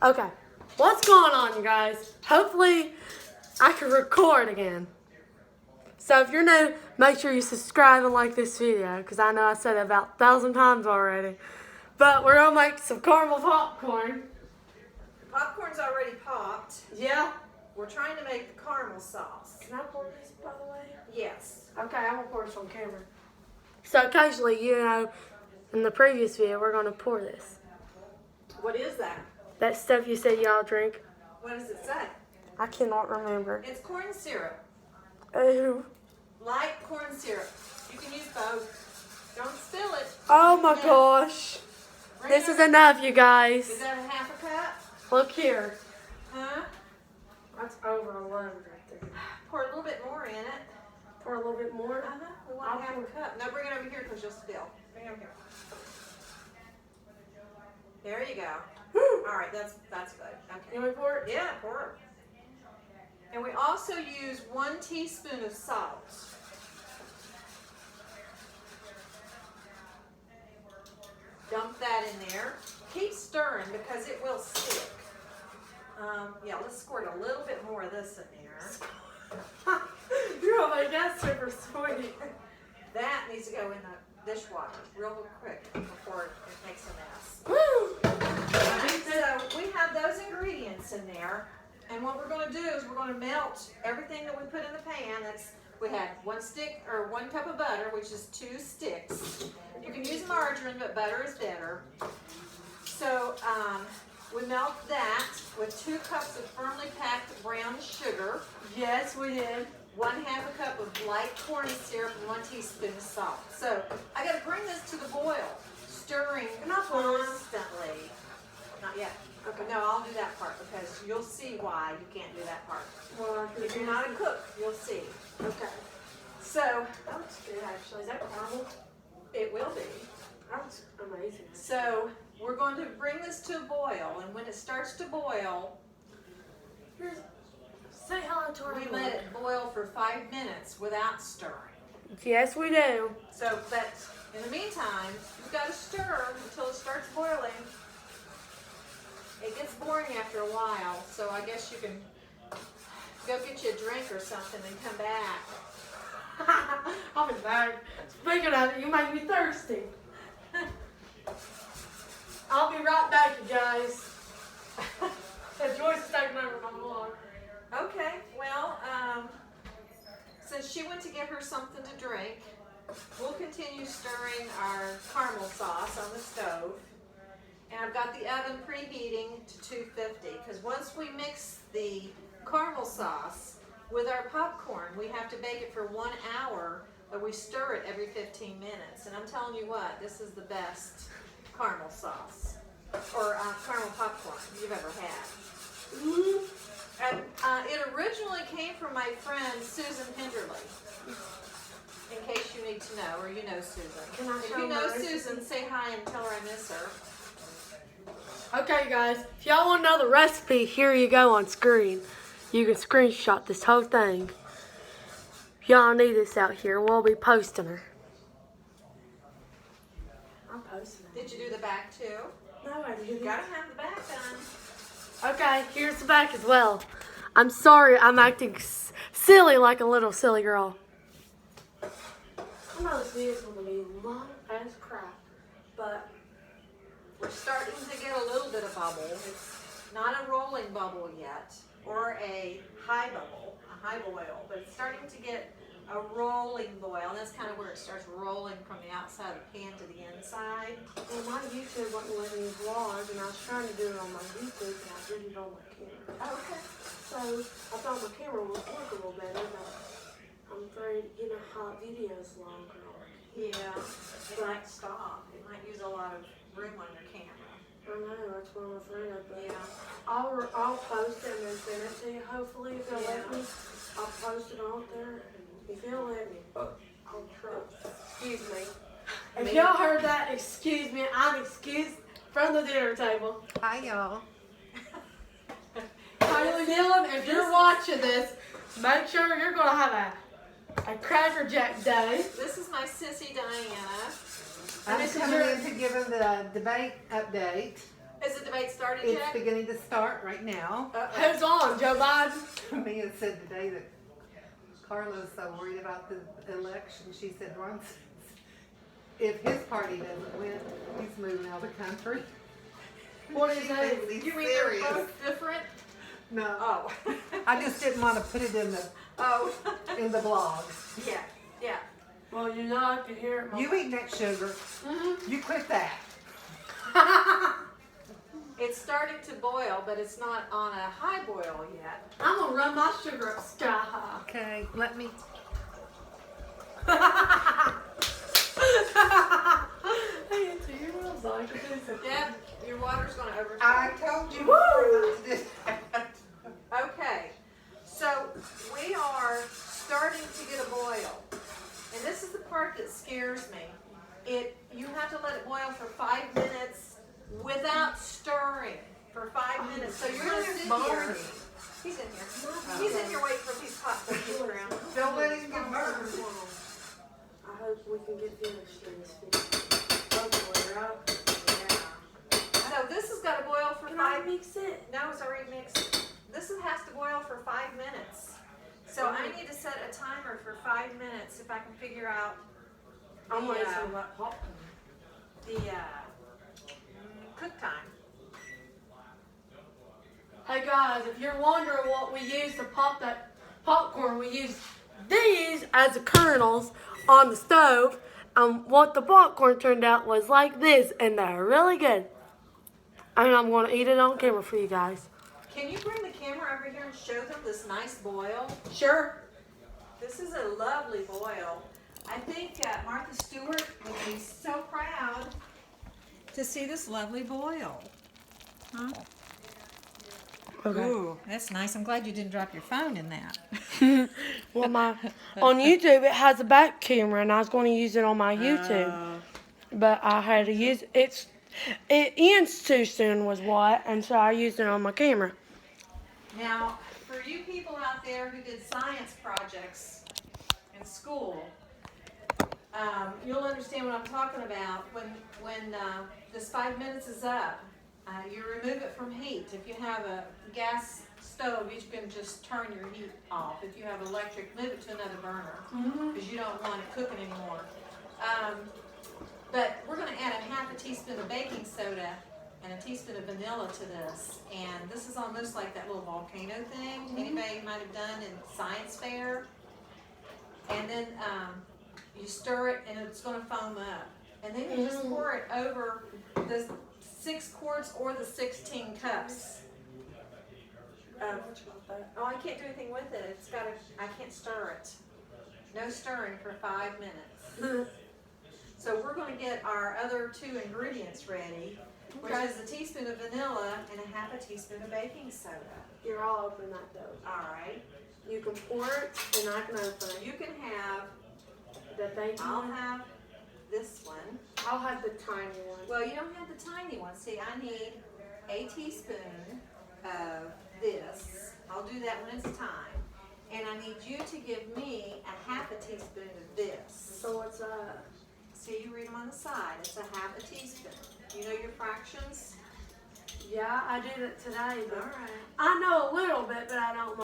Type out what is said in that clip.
Okay, what's going on, you guys? Hopefully, I can record again. So if you're new, make sure you subscribe and like this video, because I know I said it about 1,000 times already. But we're going to make some caramel popcorn. Popcorn's already popped. Yeah? We're trying to make the caramel sauce. Can I pour this, by the way? Yes. Okay, I'm going to pour this on camera. So occasionally, in the previous video, we're going to pour this. What is that? That stuff you said y'all drink. What does it say? I cannot remember. It's corn syrup. Ooh. Light corn syrup. You can use both. Don't spill it. Oh my gosh. This is enough, you guys. Is that a half a cup? Look here. Huh? That's over a load right there. Pour a little bit more in it. Pour a little bit more. Uh-huh. We want half a cup. No, bring it over here because you'll spill. Bring it over here. There you go. Woo. All right, that's good. Okay. You want to pour it? Yeah, pour it. And we also use 1 teaspoon of salt. Dump that in there. Keep stirring because it will stick. Yeah, let's squirt a little bit more of this in there. You're my guest super sweet. That needs to go in the dishwasher real quick before it makes a mess. Woo! So we have those ingredients in there. And what we're going to do is we're going to melt everything that we put in the pan. We had 1 cup of butter, which is 2 sticks. You can use margarine, but butter is better. So we melt that with 2 cups of firmly packed brown sugar. Yes, we did. 1/2 cup of light corn syrup and 1 teaspoon of salt. So I got to bring this to the boil, stirring constantly. Not yet. Okay. No, I'll do that part because you'll see why you can't do that part. Well, If you're not a cook, you'll see. Okay. So That looks good, actually. Is that caramel? it will be. That looks amazing. So we're going to bring this to a boil, and when it starts to boil, Say hello to our we let it boil for 5 minutes without stirring. Yes, we do. So, but in the meantime, you've got to stir until it starts boiling. It gets boring after a while, so I guess you can go get you a drink or something and come back. I'll be back. Speaking of it, you make me thirsty. I'll be right back, you guys. Joyce is taking over my vlog. Okay, well, since she went to get her something to drink, we'll continue stirring our caramel sauce on the stove. And I've got the oven preheating to 250 because once we mix the caramel sauce with our popcorn, we have to bake it for 1 hour, but we stir it every 15 minutes. And I'm telling you what, this is the best caramel sauce or caramel popcorn you've ever had. And it originally came from my friend Susan Hinderly. In case you need to know, or you know Susan. If you know Susan, say hi and tell her I miss her. Okay, guys, if y'all want to know the recipe, here you go on screen. You can screenshot this whole thing. Y'all need this out here. We'll be posting her. I'm posting it. Did you do the back too? No, I didn't. You gotta have the back done. Okay, here's the back as well. I'm sorry, I'm acting silly like a little silly girl. I know this video's going to be long as crap, but We're starting to get a little bit of bubble. It's not a rolling bubble yet, or a high bubble, a high boil, but it's starting to get a rolling boil, and that's kind of where it starts rolling from the outside of the pan to the inside. well, my YouTube wasn't letting me vlog, and I was trying to do it on my YouTube, and I did it on my camera. Okay. So I thought my camera would work a little better, but I'm afraid, you know how videos longer. Yeah, it might stop. It might use a lot of room on your camera. I know, that's what I'm afraid of, but Yeah. I'll post it and then send it to you, hopefully, if they'll let Yeah. me. I'll post it on there, and if they'll let me, I'll try. Excuse me. If y'all heard that, excuse me, I'm excused from the dinner table. Hi, y'all. Kylie Dillon, if you're watching this, make sure you're going to have a Cracker Jack day. This is my sissy Diana. I'm coming in to give him the debate update. Is the debate started It's yet? beginning to start right now. Who's on, Joe Biden? Mia said today that Carla's so worried about the election. She said once, if his party doesn't win, he's moving out of the country. What is She that? thinks he's You mean serious. they're both different? No, Oh. I just didn't want to put it in Oh. the blog. Yeah, yeah. Well, you know I can hear it. You eat that sugar. Mm-hmm. You quit that. It's starting to boil, but it's not on a high boil yet. I'm gonna run my sugar up sky high. Okay, let me. Hey, into your world, I can do something. Deb, your water's going to overflow. I told you before not to do that. Okay, so we are starting to get a boil. And this is the part that scares me. You have to let it boil for 5 minutes without stirring for 5 minutes. So you're going to sit here. He's in here. He's in here waiting for these pots to hit the ground. Don't let him get burned. I hope we can get finished in this video. Hopefully, right? Yeah. So this has got to boil for Can I 5 mix it? No, it's already mixed. This has to boil for 5 minutes. So I need to set a timer for 5 minutes if I can figure out I'm the, waiting for that popcorn. the cook time. Hey guys, if you're wondering what we use to pop that popcorn, we use these as the kernels on the stove. What the popcorn turned out was like this, and they're really good. And I'm going to eat it on camera for you guys. Can you bring the camera over here and show them this nice boil? Sure. This is a lovely boil. I think Martha Stewart would be so proud to see this lovely boil. Huh? Okay. Ooh, that's nice. I'm glad you didn't drop your phone in that. Well, on YouTube it has a back camera, and I was going to use it on my YouTube, but I had to use it ends too soon was what, and so I used it on my camera. Now, for you people out there who did science projects in school, you'll understand what I'm talking about. When this 5 minutes is up, you remove it from heat. If you have a gas stove, you can just turn your heat off. If you have electric, move it to another burner because you don't want it cooking anymore. But we're going to add a half a teaspoon of baking soda and a teaspoon of vanilla to this. And this is almost like that little volcano thing anybody might have done in science fair. And then you stir it and it's going to foam up. And then you just pour it over the 6 quarts or the 16 cups. Oh, I can't do anything with it. I can't stir it. No stirring for 5 minutes. So we're going to get our other 2 ingredients ready, which is a teaspoon of vanilla and a half a teaspoon of baking soda. Here, I'll open that though. All right. You can pour it, and I can open it. You can have, The baking I'll one. have this one. I'll have the tiny one. Well, you don't have the tiny one. See, I need a teaspoon of this. I'll do that when it's time. And I need you to give me a half a teaspoon of this. So what's that? See, you read them on the side. It's a half a teaspoon. You know your fractions? Yeah, I did it today, but All right. I know a little bit, but I don't